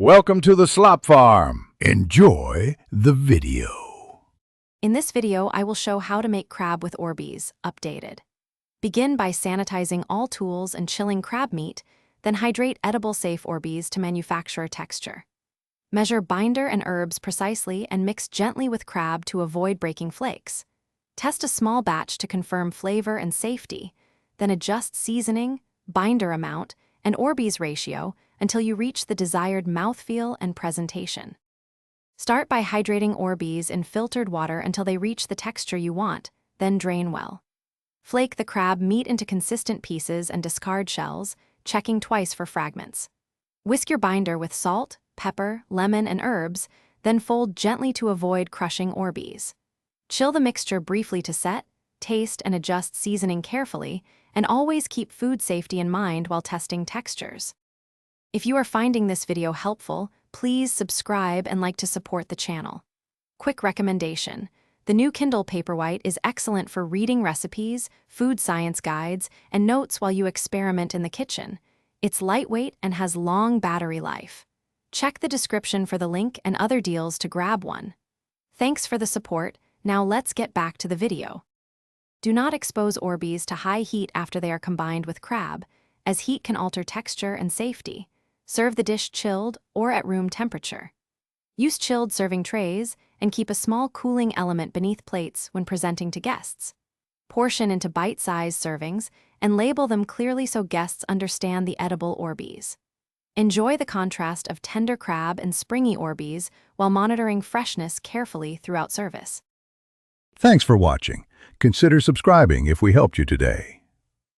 Welcome to the Slop Farm. Enjoy the video. In this video, I will show how to make crab with Orbeez, updated. Begin by sanitizing all tools and chilling crab meat, then hydrate edible safe Orbeez to manufacture a texture. Measure binder and herbs precisely and mix gently with crab to avoid breaking flakes. Test a small batch to confirm flavor and safety, then adjust seasoning, binder amount, and Orbeez ratio until you reach the desired mouthfeel and presentation. Start by hydrating Orbeez in filtered water until they reach the texture you want, then drain well. Flake the crab meat into consistent pieces and discard shells, checking twice for fragments. Whisk your binder with salt, pepper, lemon, and herbs, then fold gently to avoid crushing Orbeez. Chill the mixture briefly to set, taste and adjust seasoning carefully, and always keep food safety in mind while testing textures. If you are finding this video helpful, please subscribe and like to support the channel. Quick recommendation: the new Kindle Paperwhite is excellent for reading recipes, food science guides, and notes while you experiment in the kitchen. It's lightweight and has long battery life. Check the description for the link and other deals to grab one. Thanks for the support. Now let's get back to the video. Do not expose Orbeez to high heat after they are combined with crab, as heat can alter texture and safety. Serve the dish chilled or at room temperature. Use chilled serving trays and keep a small cooling element beneath plates when presenting to guests. Portion into bite-sized servings and label them clearly so guests understand the edible Orbeez. Enjoy the contrast of tender crab and springy Orbeez while monitoring freshness carefully throughout service. Thanks for watching. Consider subscribing if we helped you today.